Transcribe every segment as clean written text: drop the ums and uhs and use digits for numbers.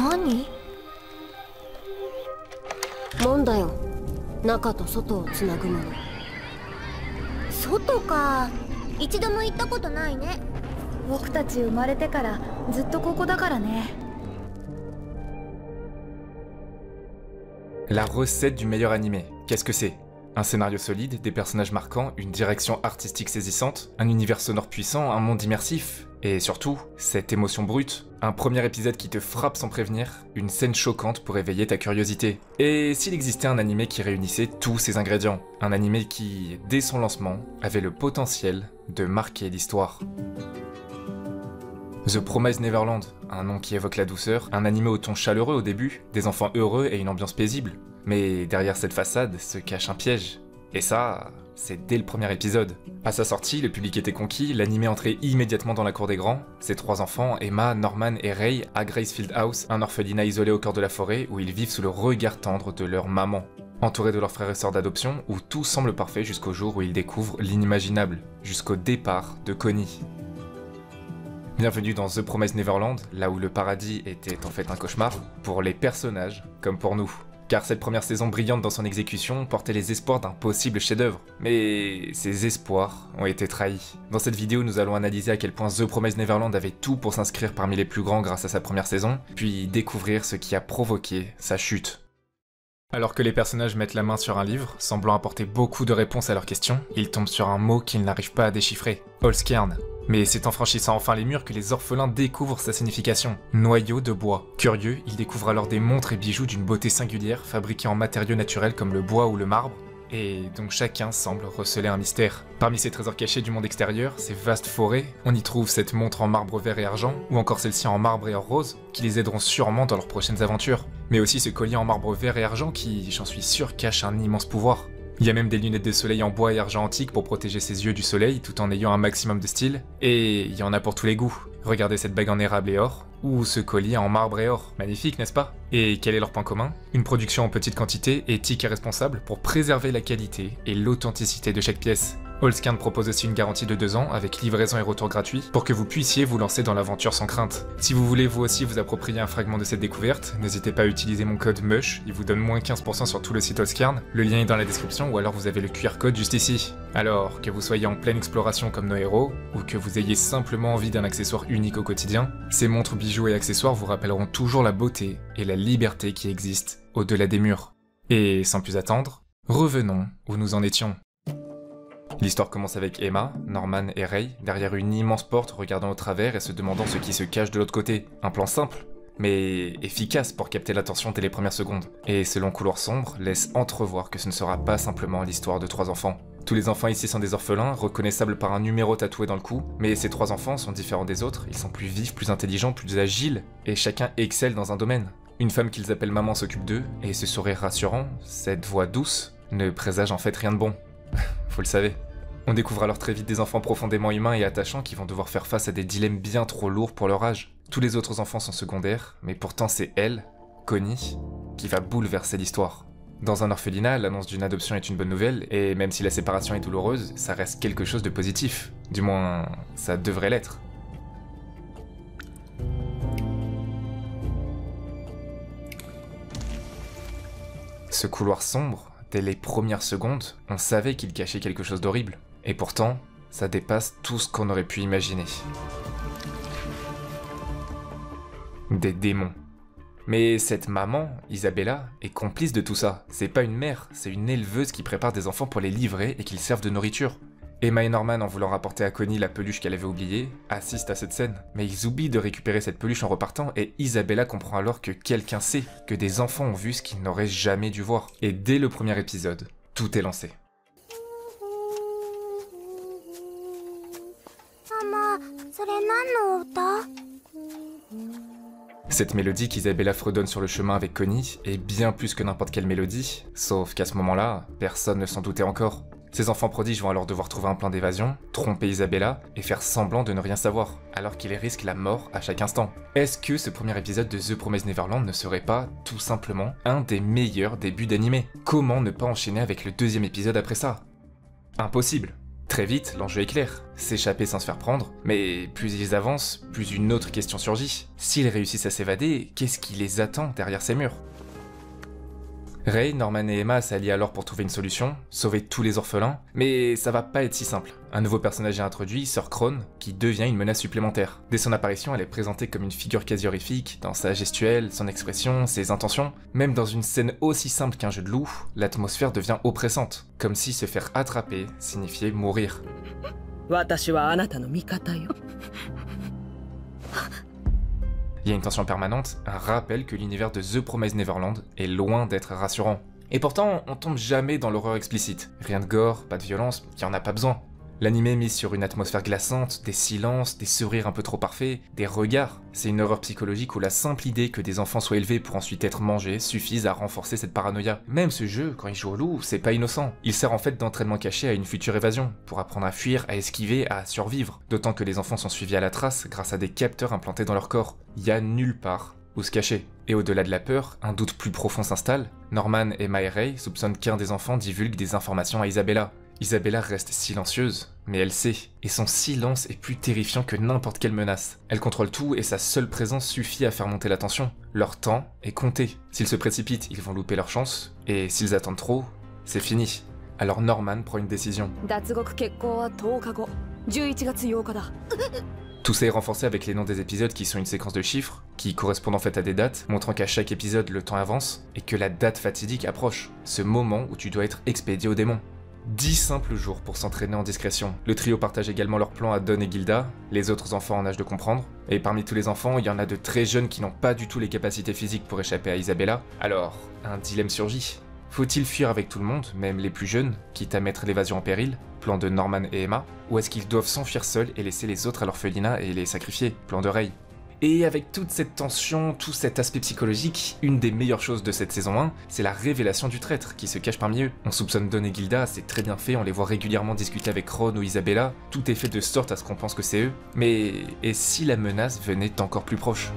何？門だよ。中と外をつなぐもの。外か。一度も行ったことないね。僕たち生まれてからずっとここだからね。La recette du meilleur animé, qu'est-ce que c'est? Un scénario solide, des personnages marquants, une direction artistique saisissante, un univers sonore puissant, un monde immersif, et surtout, cette émotion brute. Un premier épisode qui te frappe sans prévenir, une scène choquante pour éveiller ta curiosité. Et s'il existait un animé qui réunissait tous ces ingrédients, un animé qui, dès son lancement, avait le potentiel de marquer l'histoire. The Promised Neverland, un nom qui évoque la douceur, un animé au ton chaleureux au début, des enfants heureux et une ambiance paisible. Mais derrière cette façade se cache un piège. Et ça, c'est dès le premier épisode. À sa sortie, le public était conquis, l'animé entrait immédiatement dans la cour des grands. Ses trois enfants, Emma, Norman et Ray, à Gracefield House, un orphelinat isolé au cœur de la forêt où ils vivent sous le regard tendre de leur maman. Entourés de leurs frères et sœurs d'adoption, où tout semble parfait jusqu'au jour où ils découvrent l'inimaginable, jusqu'au départ de Connie. Bienvenue dans The Promised Neverland, là où le paradis était en fait un cauchemar, pour les personnages comme pour nous. Car cette première saison brillante dans son exécution portait les espoirs d'un possible chef-d'œuvre. Mais ces espoirs ont été trahis. Dans cette vidéo, nous allons analyser à quel point The Promised Neverland avait tout pour s'inscrire parmi les plus grands grâce à sa première saison, puis découvrir ce qui a provoqué sa chute. Alors que les personnages mettent la main sur un livre, semblant apporter beaucoup de réponses à leurs questions, ils tombent sur un mot qu'ils n'arrivent pas à déchiffrer, Holzkern. Mais c'est en franchissant enfin les murs que les orphelins découvrent sa signification, noyau de bois. Curieux, ils découvrent alors des montres et bijoux d'une beauté singulière, fabriqués en matériaux naturels comme le bois ou le marbre, et donc chacun semble receler un mystère. Parmi ces trésors cachés du monde extérieur, ces vastes forêts, on y trouve cette montre en marbre vert et argent, ou encore celle-ci en marbre et or rose, qui les aideront sûrement dans leurs prochaines aventures. Mais aussi ce collier en marbre vert et argent qui, j'en suis sûr, cache un immense pouvoir. Il y a même des lunettes de soleil en bois et argent antique pour protéger ses yeux du soleil tout en ayant un maximum de style, et il y en a pour tous les goûts. Regardez cette bague en érable et or, ou ce collier en marbre et or. Magnifique, n'est-ce pas? Et quel est leur point commun? Une production en petite quantité, éthique et responsable pour préserver la qualité et l'authenticité de chaque pièce. Holzkern propose aussi une garantie de 2 ans avec livraison et retour gratuit pour que vous puissiez vous lancer dans l'aventure sans crainte. Si vous voulez vous aussi vous approprier un fragment de cette découverte, n'hésitez pas à utiliser mon code MUSH, il vous donne moins 15% sur tout le site Holzkern, le lien est dans la description ou alors vous avez le QR code juste ici. Alors, que vous soyez en pleine exploration comme nos héros, ou que vous ayez simplement envie d'un accessoire unique au quotidien, ces montres, bijoux et accessoires vous rappelleront toujours la beauté et la liberté qui existent au-delà des murs. Et sans plus attendre, revenons où nous en étions. L'histoire commence avec Emma, Norman et Ray, derrière une immense porte regardant au travers et se demandant ce qui se cache de l'autre côté. Un plan simple, mais efficace pour capter l'attention dès les premières secondes. Et ce long couloir sombre laisse entrevoir que ce ne sera pas simplement l'histoire de 3 enfants. Tous les enfants ici sont des orphelins, reconnaissables par un numéro tatoué dans le cou, mais ces 3 enfants sont différents des autres, ils sont plus vifs, plus intelligents, plus agiles, et chacun excelle dans un domaine. Une femme qu'ils appellent maman s'occupe d'eux, et ce sourire rassurant, cette voix douce, ne présage en fait rien de bon. Vous le savez. On découvre alors très vite des enfants profondément humains et attachants qui vont devoir faire face à des dilemmes bien trop lourds pour leur âge. Tous les autres enfants sont secondaires, mais pourtant c'est elle, Connie, qui va bouleverser l'histoire. Dans un orphelinat, l'annonce d'une adoption est une bonne nouvelle, et même si la séparation est douloureuse, ça reste quelque chose de positif. Du moins, ça devrait l'être. Ce couloir sombre, dès les premières secondes, on savait qu'il cachait quelque chose d'horrible. Et pourtant, ça dépasse tout ce qu'on aurait pu imaginer. Des démons. Mais cette maman, Isabella, est complice de tout ça. C'est pas une mère, c'est une éleveuse qui prépare des enfants pour les livrer et qu'ils servent de nourriture. Emma et Norman, en voulant rapporter à Connie la peluche qu'elle avait oubliée, assistent à cette scène. Mais ils oublient de récupérer cette peluche en repartant et Isabella comprend alors que quelqu'un sait, que des enfants ont vu ce qu'ils n'auraient jamais dû voir. Et dès le premier épisode, tout est lancé. Cette mélodie qu'Isabella fredonne sur le chemin avec Connie est bien plus que n'importe quelle mélodie, sauf qu'à ce moment-là, personne ne s'en doutait encore. Ces enfants prodiges vont alors devoir trouver un plan d'évasion, tromper Isabella et faire semblant de ne rien savoir, alors qu'ils risquent la mort à chaque instant. Est-ce que ce premier épisode de The Promised Neverland ne serait pas, tout simplement, un des meilleurs débuts d'animé? Comment ne pas enchaîner avec le 2e épisode après ça? Impossible. Très vite, l'enjeu est clair, s'échapper sans se faire prendre, mais plus ils avancent, plus une autre question surgit. S'ils réussissent à s'évader, qu'est-ce qui les attend derrière ces murs? Ray, Norman et Emma s'allient alors pour trouver une solution, sauver tous les orphelins, mais ça va pas être si simple. Un nouveau personnage est introduit, Sir Crone, qui devient une menace supplémentaire. Dès son apparition, elle est présentée comme une figure quasi horrifique, dans sa gestuelle, son expression, ses intentions. Même dans une scène aussi simple qu'un jeu de loup, l'atmosphère devient oppressante, comme si se faire attraper signifiait mourir. Il y a une tension permanente, un rappel que l'univers de The Promised Neverland est loin d'être rassurant. Et pourtant, on tombe jamais dans l'horreur explicite. Rien de gore, pas de violence, il y en a pas besoin. L'anime mise sur une atmosphère glaçante, des silences, des sourires un peu trop parfaits, des regards. C'est une horreur psychologique où la simple idée que des enfants soient élevés pour ensuite être mangés suffise à renforcer cette paranoïa. Même ce jeu, quand il joue au loup, c'est pas innocent. Il sert en fait d'entraînement caché à une future évasion, pour apprendre à fuir, à esquiver, à survivre. D'autant que les enfants sont suivis à la trace grâce à des capteurs implantés dans leur corps. Il y a nulle part où se cacher. Et au-delà de la peur, un doute plus profond s'installe. Norman, Emma et Ray soupçonnent qu'un des enfants divulgue des informations à Isabella. Isabella reste silencieuse, mais elle sait, et son silence est plus terrifiant que n'importe quelle menace. Elle contrôle tout et sa seule présence suffit à faire monter la tension. Leur temps est compté. S'ils se précipitent, ils vont louper leur chance, et s'ils attendent trop, c'est fini. Alors Norman prend une décision. Tout ça est renforcé avec les noms des épisodes qui sont une séquence de chiffres, qui correspondent en fait à des dates, montrant qu'à chaque épisode le temps avance, et que la date fatidique approche, ce moment où tu dois être expédié au démon. 10 simples jours pour s'entraîner en discrétion. Le trio partage également leur plan à Don et Gilda, les autres enfants en âge de comprendre. Et parmi tous les enfants, il y en a de très jeunes qui n'ont pas du tout les capacités physiques pour échapper à Isabella. Alors, un dilemme surgit. Faut-il fuir avec tout le monde, même les plus jeunes, quitte à mettre l'évasion en péril, plan de Norman et Emma, ou est-ce qu'ils doivent s'enfuir seuls et laisser les autres à l'orphelinat et les sacrifier, plan de Ray? Et avec toute cette tension, tout cet aspect psychologique, une des meilleures choses de cette saison 1, c'est la révélation du traître qui se cache parmi eux. On soupçonne Don et Gilda, c'est très bien fait, on les voit régulièrement discuter avec Crone ou Isabella, tout est fait de sorte à ce qu'on pense que c'est eux. Mais et si la menace venait encore plus proche?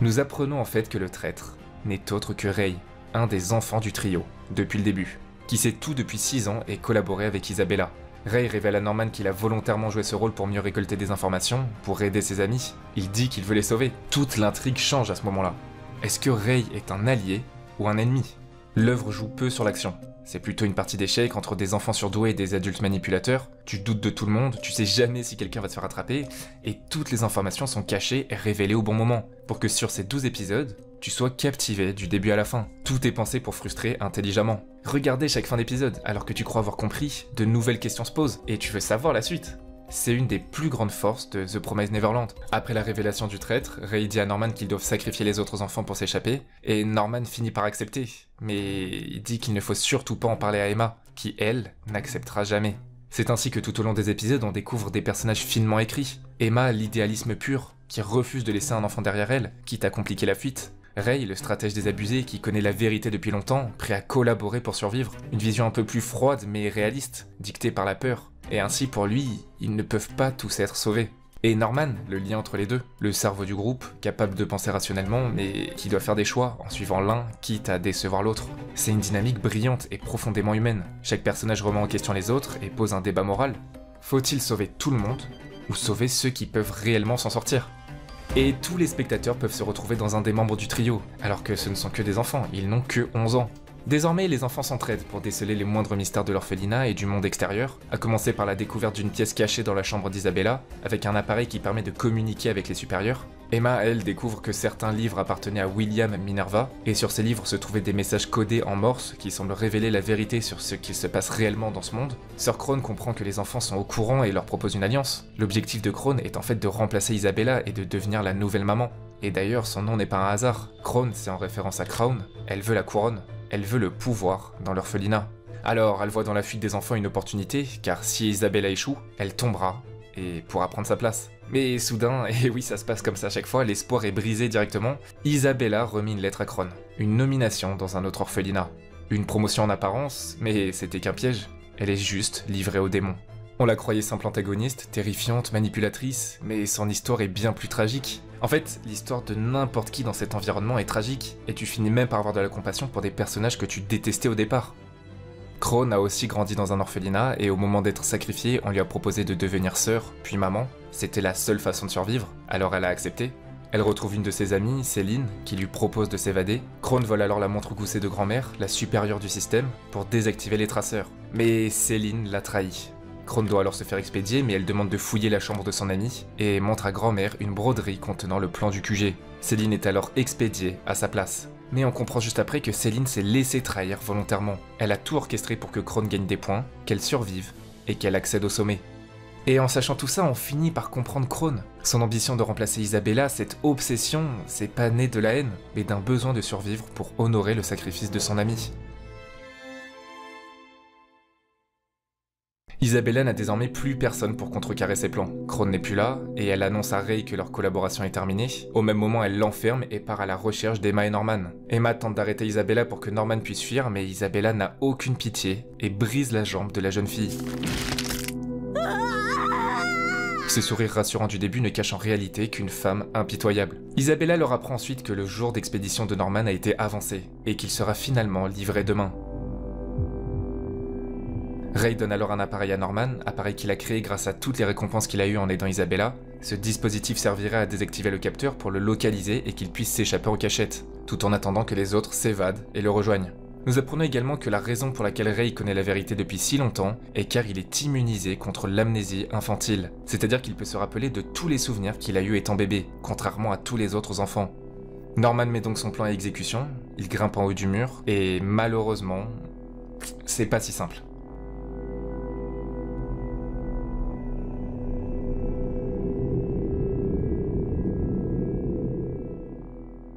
Nous apprenons en fait que le traître n'est autre que Ray, un des enfants du trio, depuis le début, qui sait tout depuis 6 ans et collaboré avec Isabella. Ray révèle à Norman qu'il a volontairement joué ce rôle pour mieux récolter des informations, pour aider ses amis. Il dit qu'il veut les sauver. Toute l'intrigue change à ce moment-là. Est-ce que Ray est un allié ou un ennemi? L'œuvre joue peu sur l'action. C'est plutôt une partie d'échecs entre des enfants surdoués et des adultes manipulateurs. Tu doutes de tout le monde, tu sais jamais si quelqu'un va te faire attraper, et toutes les informations sont cachées et révélées au bon moment, pour que sur ces 12 épisodes, tu sois captivé du début à la fin. Tout est pensé pour frustrer intelligemment. Regardez chaque fin d'épisode, alors que tu crois avoir compris, de nouvelles questions se posent, et tu veux savoir la suite. C'est une des plus grandes forces de The Promised Neverland. Après la révélation du traître, Ray dit à Norman qu'ils doivent sacrifier les autres enfants pour s'échapper, et Norman finit par accepter. Mais il dit qu'il ne faut surtout pas en parler à Emma, qui elle, n'acceptera jamais. C'est ainsi que tout au long des épisodes, on découvre des personnages finement écrits. Emma, l'idéalisme pur, qui refuse de laisser un enfant derrière elle, quitte à compliquer la fuite. Ray, le stratège désabusé qui connaît la vérité depuis longtemps, prêt à collaborer pour survivre. Une vision un peu plus froide mais réaliste, dictée par la peur. Et ainsi pour lui, ils ne peuvent pas tous être sauvés. Et Norman, le lien entre les deux, le cerveau du groupe, capable de penser rationnellement, mais qui doit faire des choix en suivant l'un, quitte à décevoir l'autre. C'est une dynamique brillante et profondément humaine. Chaque personnage remet en question les autres et pose un débat moral. Faut-il sauver tout le monde, ou sauver ceux qui peuvent réellement s'en sortir? Et tous les spectateurs peuvent se retrouver dans un des membres du trio, alors que ce ne sont que des enfants, ils n'ont que 11 ans. Désormais, les enfants s'entraident pour déceler les moindres mystères de l'orphelinat et du monde extérieur, à commencer par la découverte d'une pièce cachée dans la chambre d'Isabella, avec un appareil qui permet de communiquer avec les supérieurs. Emma, elle, découvre que certains livres appartenaient à William Minerva, et sur ces livres se trouvaient des messages codés en morse qui semblent révéler la vérité sur ce qu'il se passe réellement dans ce monde. Sir Crone comprend que les enfants sont au courant et leur propose une alliance. L'objectif de Crone est en fait de remplacer Isabella et de devenir la nouvelle maman. Et d'ailleurs, son nom n'est pas un hasard. Crone, c'est en référence à Crown, elle veut la couronne. Elle veut le pouvoir dans l'orphelinat. Alors, elle voit dans la fuite des enfants une opportunité, car si Isabella échoue, elle tombera et pourra prendre sa place. Mais soudain, et oui ça se passe comme ça à chaque fois, l'espoir est brisé directement, Isabella remet une lettre à Crone. Une nomination dans un autre orphelinat. Une promotion en apparence, mais c'était qu'un piège. Elle est juste livrée aux démons. On la croyait simple antagoniste, terrifiante, manipulatrice, mais son histoire est bien plus tragique. En fait, l'histoire de n'importe qui dans cet environnement est tragique, et tu finis même par avoir de la compassion pour des personnages que tu détestais au départ. Crone a aussi grandi dans un orphelinat et au moment d'être sacrifiée, on lui a proposé de devenir sœur, puis maman. C'était la seule façon de survivre, alors elle a accepté. Elle retrouve une de ses amies, Céline, qui lui propose de s'évader. Crone vole alors la montre goussée de grand-mère, la supérieure du système, pour désactiver les traceurs. Mais Céline l'a trahi. Crone doit alors se faire expédier, mais elle demande de fouiller la chambre de son amie et montre à grand-mère une broderie contenant le plan du QG. Céline est alors expédiée à sa place. Mais on comprend juste après que Céline s'est laissée trahir volontairement. Elle a tout orchestré pour que Crone gagne des points, qu'elle survive et qu'elle accède au sommet. Et en sachant tout ça, on finit par comprendre Crone. Son ambition de remplacer Isabella, cette obsession, c'est pas né de la haine, mais d'un besoin de survivre pour honorer le sacrifice de son ami. Isabella n'a désormais plus personne pour contrecarrer ses plans. Crone n'est plus là, et elle annonce à Ray que leur collaboration est terminée. Au même moment, elle l'enferme et part à la recherche d'Emma et Norman. Emma tente d'arrêter Isabella pour que Norman puisse fuir, mais Isabella n'a aucune pitié et brise la jambe de la jeune fille. Ce sourire rassurant du début ne cache en réalité qu'une femme impitoyable. Isabella leur apprend ensuite que le jour d'expédition de Norman a été avancé, et qu'il sera finalement livré demain. Ray donne alors un appareil à Norman, appareil qu'il a créé grâce à toutes les récompenses qu'il a eues en aidant Isabella. Ce dispositif servirait à désactiver le capteur pour le localiser et qu'il puisse s'échapper en cachette, tout en attendant que les autres s'évadent et le rejoignent. Nous apprenons également que la raison pour laquelle Ray connaît la vérité depuis si longtemps est car il est immunisé contre l'amnésie infantile, c'est-à-dire qu'il peut se rappeler de tous les souvenirs qu'il a eus étant bébé, contrairement à tous les autres enfants. Norman met donc son plan à exécution, il grimpe en haut du mur, et malheureusement, c'est pas si simple.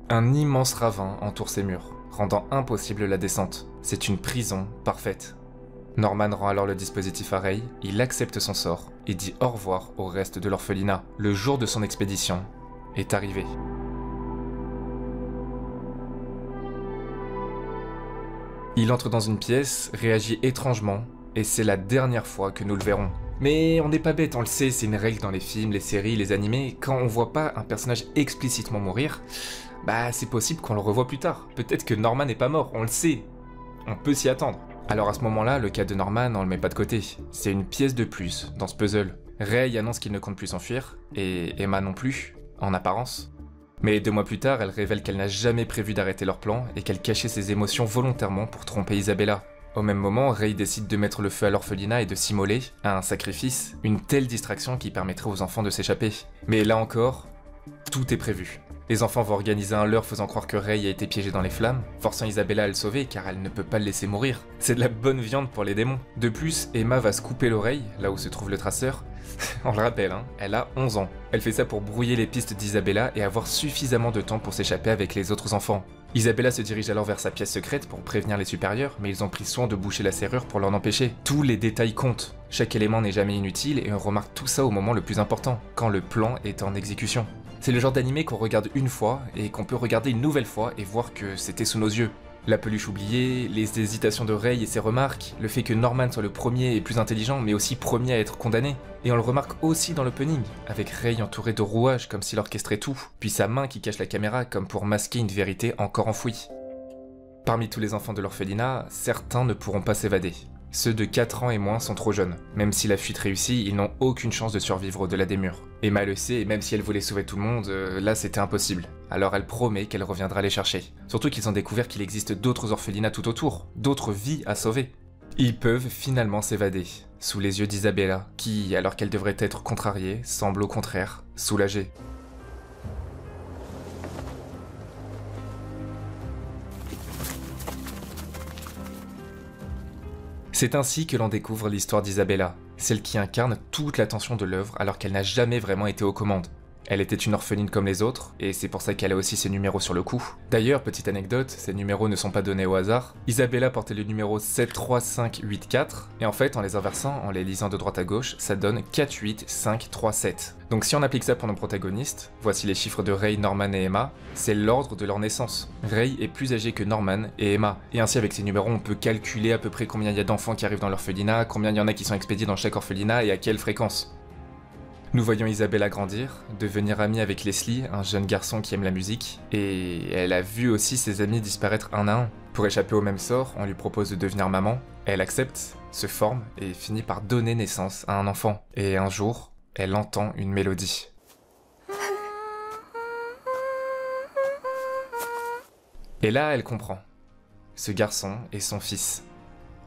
Un immense ravin entoure ces murs, rendant impossible la descente. C'est une prison parfaite. Norman rend alors le dispositif à Ray, il accepte son sort et dit au revoir au reste de l'orphelinat. Le jour de son expédition est arrivé. Il entre dans une pièce, réagit étrangement, et c'est la dernière fois que nous le verrons. Mais on n'est pas bête, on le sait, c'est une règle dans les films, les séries, les animés, quand on voit pas un personnage explicitement mourir, bah c'est possible qu'on le revoie plus tard. Peut-être que Norman n'est pas mort, on le sait. On peut s'y attendre. Alors à ce moment-là, le cas de Norman, on le met pas de côté. C'est une pièce de plus dans ce puzzle. Ray annonce qu'il ne compte plus s'enfuir, et Emma non plus, en apparence. Mais 2 mois plus tard, elle révèle qu'elle n'a jamais prévu d'arrêter leur plan et qu'elle cachait ses émotions volontairement pour tromper Isabella. Au même moment, Ray décide de mettre le feu à l'orphelinat et de s'immoler à un sacrifice, une telle distraction qui permettrait aux enfants de s'échapper. Mais là encore, tout est prévu. Les enfants vont organiser un leurre faisant croire que Ray a été piégé dans les flammes, forçant Isabella à le sauver car elle ne peut pas le laisser mourir. C'est de la bonne viande pour les démons. De plus, Emma va se couper l'oreille, là où se trouve le traceur. On le rappelle, hein, elle a 11 ans. Elle fait ça pour brouiller les pistes d'Isabella et avoir suffisamment de temps pour s'échapper avec les autres enfants. Isabella se dirige alors vers sa pièce secrète pour prévenir les supérieurs, mais ils ont pris soin de boucher la serrure pour l'en empêcher. Tous les détails comptent. Chaque élément n'est jamais inutile et on remarque tout ça au moment le plus important, quand le plan est en exécution. C'est le genre d'animé qu'on regarde une fois et qu'on peut regarder une nouvelle fois et voir que c'était sous nos yeux. La peluche oubliée, les hésitations de Ray et ses remarques, le fait que Norman soit le premier et plus intelligent mais aussi premier à être condamné. Et on le remarque aussi dans l'opening, avec Ray entouré de rouages comme s'il orchestrait tout, puis sa main qui cache la caméra comme pour masquer une vérité encore enfouie. Parmi tous les enfants de l'orphelinat, certains ne pourront pas s'évader. Ceux de 4 ans et moins sont trop jeunes. Même si la fuite réussit, ils n'ont aucune chance de survivre au-delà des murs. Emma le sait, et même si elle voulait sauver tout le monde, là c'était impossible. Alors elle promet qu'elle reviendra les chercher. Surtout qu'ils ont découvert qu'il existe d'autres orphelinats tout autour, d'autres vies à sauver. Ils peuvent finalement s'évader, sous les yeux d'Isabella, qui, alors qu'elle devrait être contrariée, semble au contraire soulagée. C'est ainsi que l'on découvre l'histoire d'Isabella, celle qui incarne toute l'attention de l'œuvre alors qu'elle n'a jamais vraiment été aux commandes. Elle était une orpheline comme les autres, et c'est pour ça qu'elle a aussi ses numéros sur le cou. D'ailleurs, petite anecdote, ces numéros ne sont pas donnés au hasard. Isabella portait le numéro 73584, et en fait, en les inversant, en les lisant de droite à gauche, ça donne 48537. Donc si on applique ça pour nos protagonistes, voici les chiffres de Ray, Norman et Emma, c'est l'ordre de leur naissance. Ray est plus âgé que Norman et Emma, et ainsi avec ces numéros on peut calculer à peu près combien il y a d'enfants qui arrivent dans l'orphelinat, combien il y en a qui sont expédiés dans chaque orphelinat et à quelle fréquence. Nous voyons Isabella grandir, devenir amie avec Leslie, un jeune garçon qui aime la musique, et elle a vu aussi ses amis disparaître un à un. Pour échapper au même sort, on lui propose de devenir maman, elle accepte, se forme et finit par donner naissance à un enfant. Et un jour, elle entend une mélodie. Et là, elle comprend. Ce garçon est son fils,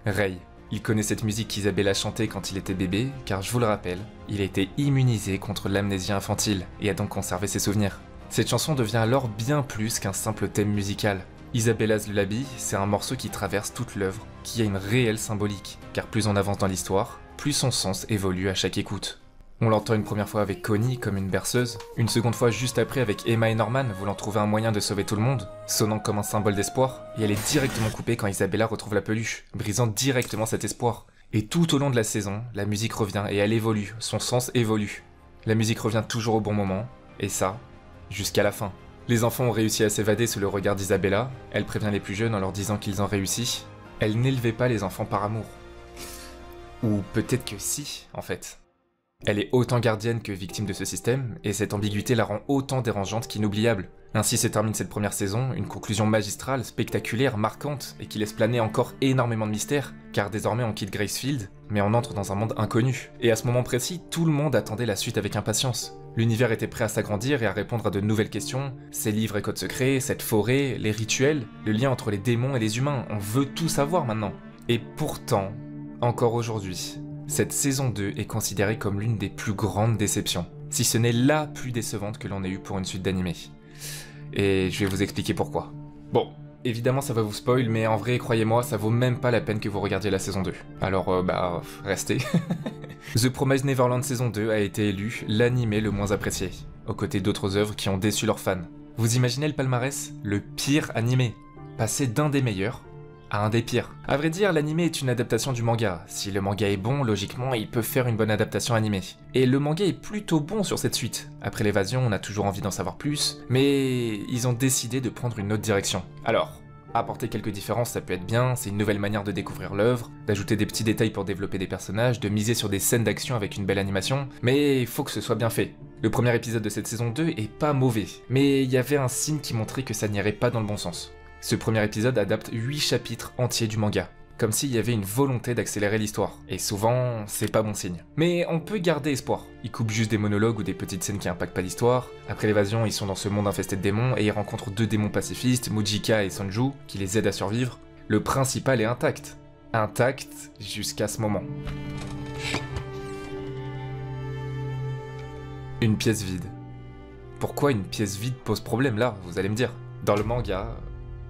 Ray. Il connaît cette musique qu'Isabella chantait quand il était bébé, car je vous le rappelle, il a été immunisé contre l'amnésie infantile et a donc conservé ses souvenirs. Cette chanson devient alors bien plus qu'un simple thème musical. Isabella's Lullaby, c'est un morceau qui traverse toute l'œuvre, qui a une réelle symbolique, car plus on avance dans l'histoire, plus son sens évolue à chaque écoute. On l'entend une première fois avec Connie comme une berceuse, une seconde fois juste après avec Emma et Norman voulant trouver un moyen de sauver tout le monde, sonnant comme un symbole d'espoir, et elle est directement coupée quand Isabella retrouve la peluche, brisant directement cet espoir. Et tout au long de la saison, la musique revient et elle évolue, son sens évolue. La musique revient toujours au bon moment, et ça, jusqu'à la fin. Les enfants ont réussi à s'évader sous le regard d'Isabella, elle prévient les plus jeunes en leur disant qu'ils ont réussi. Elle n'élevait pas les enfants par amour. Ou peut-être que si, en fait. Elle est autant gardienne que victime de ce système, et cette ambiguïté la rend autant dérangeante qu'inoubliable. Ainsi se termine cette première saison, une conclusion magistrale, spectaculaire, marquante, et qui laisse planer encore énormément de mystères, car désormais on quitte Gracefield, mais on entre dans un monde inconnu. Et à ce moment précis, tout le monde attendait la suite avec impatience. L'univers était prêt à s'agrandir et à répondre à de nouvelles questions, ces livres et codes secrets, cette forêt, les rituels, le lien entre les démons et les humains, on veut tout savoir maintenant. Et pourtant, encore aujourd'hui, cette saison 2 est considérée comme l'une des plus grandes déceptions, si ce n'est la plus décevante que l'on ait eue pour une suite d'animé. Et je vais vous expliquer pourquoi. Bon, évidemment ça va vous spoil, mais en vrai, croyez-moi, ça vaut même pas la peine que vous regardiez la saison 2. Alors restez. The Promised Neverland saison 2 a été élu l'animé le moins apprécié, aux côtés d'autres œuvres qui ont déçu leurs fans. Vous imaginez le palmarès? Le pire animé, passé d'un des meilleurs à un des pires. À vrai dire, l'anime est une adaptation du manga. Si le manga est bon, logiquement, il peut faire une bonne adaptation animée. Et le manga est plutôt bon sur cette suite. Après l'évasion, on a toujours envie d'en savoir plus, mais ils ont décidé de prendre une autre direction. Alors, apporter quelques différences, ça peut être bien, c'est une nouvelle manière de découvrir l'œuvre, d'ajouter des petits détails pour développer des personnages, de miser sur des scènes d'action avec une belle animation, mais il faut que ce soit bien fait. Le premier épisode de cette saison 2 est pas mauvais, mais il y avait un signe qui montrait que ça n'irait pas dans le bon sens. Ce premier épisode adapte 8 chapitres entiers du manga, comme s'il y avait une volonté d'accélérer l'histoire, et souvent, c'est pas bon signe. Mais on peut garder espoir. Ils coupent juste des monologues ou des petites scènes qui impactent pas l'histoire. Après l'évasion, ils sont dans ce monde infesté de démons, et ils rencontrent 2 démons pacifistes, Mujika et Sonju, qui les aident à survivre. Le principal est intact. Intact jusqu'à ce moment. Une pièce vide. Pourquoi une pièce vide pose problème là, vous allez me dire? Dans le manga,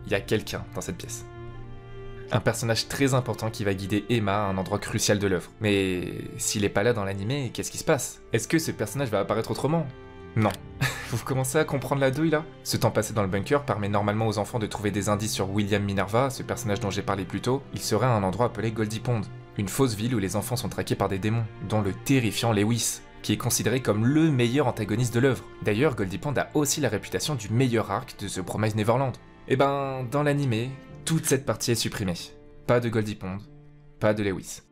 il y a quelqu'un dans cette pièce. Un personnage très important qui va guider Emma à un endroit crucial de l'œuvre. Mais s'il est pas là dans l'animé, qu'est-ce qui se passe? Est-ce que ce personnage va apparaître autrement? Non. Vous commencez à comprendre la douille là? Ce temps passé dans le bunker permet normalement aux enfants de trouver des indices sur William Minerva, ce personnage dont j'ai parlé plus tôt. Il serait à un endroit appelé Goldie Pond, une fausse ville où les enfants sont traqués par des démons, dont le terrifiant Lewis, qui est considéré comme le meilleur antagoniste de l'œuvre. D'ailleurs, Goldie Pond a aussi la réputation du meilleur arc de The Promised Neverland. Et ben, dans l'animé, toute cette partie est supprimée. Pas de Goldie Pond, pas de Lewis.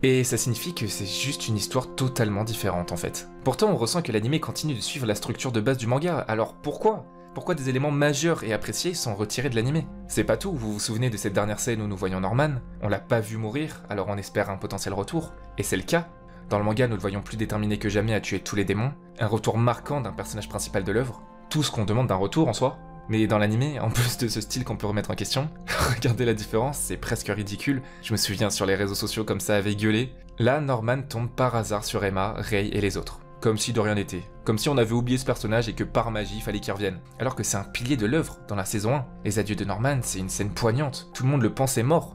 Et ça signifie que c'est juste une histoire totalement différente en fait. Pourtant, on ressent que l'animé continue de suivre la structure de base du manga, alors pourquoi? Pourquoi des éléments majeurs et appréciés sont retirés de l'animé? C'est pas tout, vous vous souvenez de cette dernière scène où nous voyons Norman? On l'a pas vu mourir, alors on espère un potentiel retour, et c'est le cas. Dans le manga, nous le voyons plus déterminé que jamais à tuer tous les démons, un retour marquant d'un personnage principal de l'œuvre, tout ce qu'on demande d'un retour en soi. Mais dans l'animé, en plus de ce style qu'on peut remettre en question, regardez la différence, c'est presque ridicule. Je me souviens sur les réseaux sociaux comme ça avait gueulé. Là, Norman tombe par hasard sur Emma, Ray et les autres. Comme si de rien n'était. Comme si on avait oublié ce personnage et que par magie, il fallait qu'il revienne. Alors que c'est un pilier de l'œuvre, dans la saison 1. Les adieux de Norman, c'est une scène poignante. Tout le monde le pensait mort.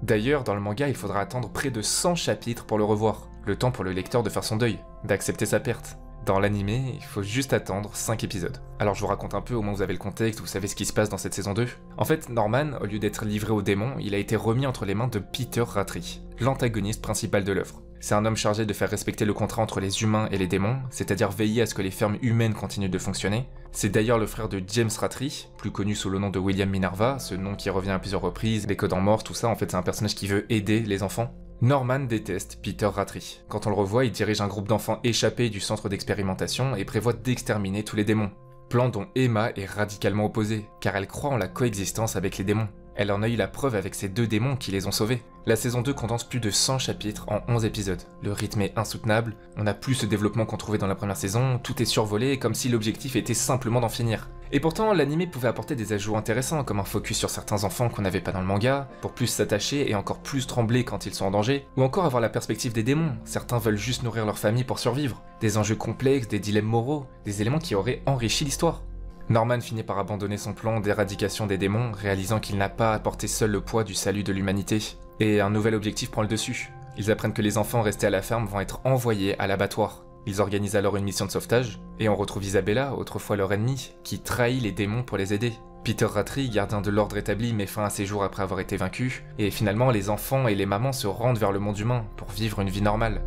D'ailleurs, dans le manga, il faudra attendre près de 100 chapitres pour le revoir. Le temps pour le lecteur de faire son deuil, d'accepter sa perte. Dans l'animé, il faut juste attendre 5 épisodes. Alors je vous raconte un peu, au moins vous avez le contexte, vous savez ce qui se passe dans cette saison 2. En fait, Norman, au lieu d'être livré aux démons, il a été remis entre les mains de Peter Ratri, l'antagoniste principal de l'œuvre. C'est un homme chargé de faire respecter le contrat entre les humains et les démons, c'est-à-dire veiller à ce que les fermes humaines continuent de fonctionner. C'est d'ailleurs le frère de James Ratri, plus connu sous le nom de William Minerva, ce nom qui revient à plusieurs reprises, les codes en mort, tout ça, en fait c'est un personnage qui veut aider les enfants. Norman déteste Peter Ratri. Quand on le revoit, il dirige un groupe d'enfants échappés du centre d'expérimentation et prévoit d'exterminer tous les démons. plan dont Emma est radicalement opposée, car elle croit en la coexistence avec les démons. Elle en a eu la preuve avec ces 2 démons qui les ont sauvés. La saison 2 condense plus de 100 chapitres en 11 épisodes. Le rythme est insoutenable, on n'a plus ce développement qu'on trouvait dans la première saison, tout est survolé comme si l'objectif était simplement d'en finir. Et pourtant, l'anime pouvait apporter des ajouts intéressants, comme un focus sur certains enfants qu'on n'avait pas dans le manga, pour plus s'attacher et encore plus trembler quand ils sont en danger, ou encore avoir la perspective des démons, certains veulent juste nourrir leur famille pour survivre, des enjeux complexes, des dilemmes moraux, des éléments qui auraient enrichi l'histoire. Norman finit par abandonner son plan d'éradication des démons, réalisant qu'il n'a pas à porter seul le poids du salut de l'humanité. Et un nouvel objectif prend le dessus. Ils apprennent que les enfants restés à la ferme vont être envoyés à l'abattoir. Ils organisent alors une mission de sauvetage, et on retrouve Isabella, autrefois leur ennemie, qui trahit les démons pour les aider. Peter Rattray, gardien de l'ordre établi, met fin à ses jours après avoir été vaincu, et finalement les enfants et les mamans se rendent vers le monde humain pour vivre une vie normale.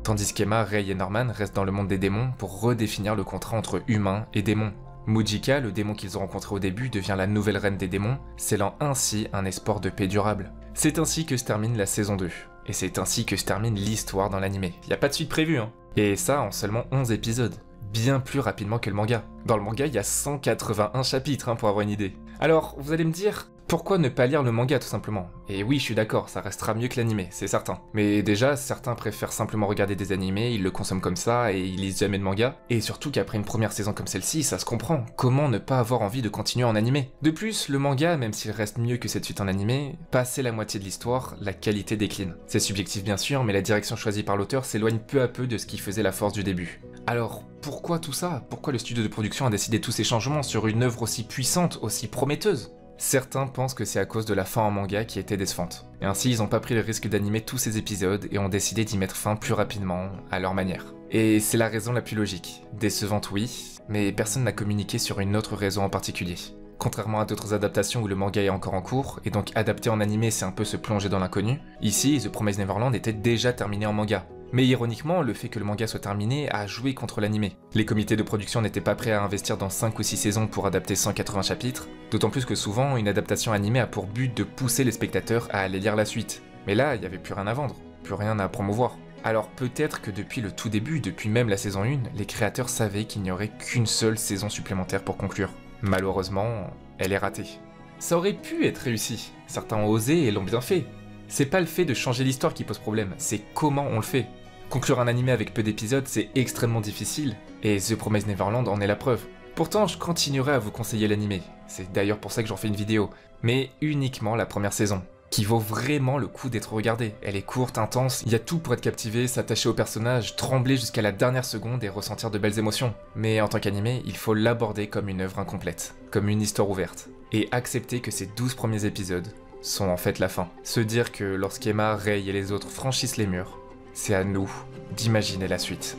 Tandis qu'Emma, Rei et Norman restent dans le monde des démons pour redéfinir le contrat entre humains et démons. Mujika, le démon qu'ils ont rencontré au début, devient la nouvelle reine des démons, scellant ainsi un espoir de paix durable. C'est ainsi que se termine la saison 2. Et c'est ainsi que se termine l'histoire dans l'anime. Y a pas de suite prévue, hein. Et ça en seulement 11 épisodes. Bien plus rapidement que le manga. Dans le manga, il y a 181 chapitres, pour avoir une idée. Alors, vous allez me dire, pourquoi ne pas lire le manga tout simplement? Et oui, je suis d'accord, ça restera mieux que l'animé, c'est certain. Mais déjà, certains préfèrent simplement regarder des animés, ils le consomment comme ça et ils lisent jamais de manga. Et surtout qu'après une première saison comme celle-ci, ça se comprend. Comment ne pas avoir envie de continuer en animé? De plus, le manga, même s'il reste mieux que cette suite en animé, passé la moitié de l'histoire, la qualité décline. C'est subjectif bien sûr, mais la direction choisie par l'auteur s'éloigne peu à peu de ce qui faisait la force du début. Alors, pourquoi tout ça? Pourquoi le studio de production a décidé tous ces changements sur une œuvre aussi puissante, aussi prometteuse? Certains pensent que c'est à cause de la fin en manga qui était décevante. Et ainsi, ils n'ont pas pris le risque d'animer tous ces épisodes et ont décidé d'y mettre fin plus rapidement, à leur manière. Et c'est la raison la plus logique. Décevante oui, mais personne n'a communiqué sur une autre raison en particulier. Contrairement à d'autres adaptations où le manga est encore en cours, et donc adapter en animé c'est un peu se plonger dans l'inconnu, ici The Promised Neverland était déjà terminé en manga. Mais ironiquement, le fait que le manga soit terminé a joué contre l'animé. Les comités de production n'étaient pas prêts à investir dans 5 ou 6 saisons pour adapter 180 chapitres, d'autant plus que souvent, une adaptation animée a pour but de pousser les spectateurs à aller lire la suite. Mais là, il n'y avait plus rien à vendre, plus rien à promouvoir. Alors peut-être que depuis le tout début, depuis même la saison 1, les créateurs savaient qu'il n'y aurait qu'une seule saison supplémentaire pour conclure. Malheureusement, elle est ratée. Ça aurait pu être réussi, certains ont osé et l'ont bien fait. C'est pas le fait de changer l'histoire qui pose problème, c'est comment on le fait. Conclure un animé avec peu d'épisodes, c'est extrêmement difficile, et The Promised Neverland en est la preuve. Pourtant, je continuerai à vous conseiller l'animé, c'est d'ailleurs pour ça que j'en fais une vidéo, mais uniquement la première saison, qui vaut vraiment le coup d'être regardée. Elle est courte, intense, il y a tout pour être captivé, s'attacher au personnage, trembler jusqu'à la dernière seconde et ressentir de belles émotions. Mais en tant qu'animé, il faut l'aborder comme une œuvre incomplète, comme une histoire ouverte, et accepter que ces 12 premiers épisodes sont en fait la fin. Se dire que lorsqu'Emma, Rei et les autres franchissent les murs, c'est à nous d'imaginer la suite.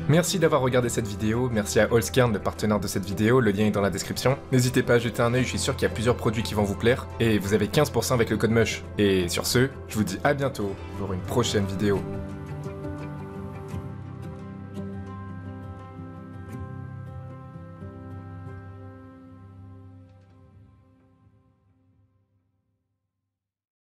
Merci d'avoir regardé cette vidéo, merci à Allskern, le partenaire de cette vidéo, le lien est dans la description. N'hésitez pas à jeter un œil, je suis sûr qu'il y a plusieurs produits qui vont vous plaire, et vous avez 15% avec le code MUSH. Et sur ce, je vous dis à bientôt pour une prochaine vidéo.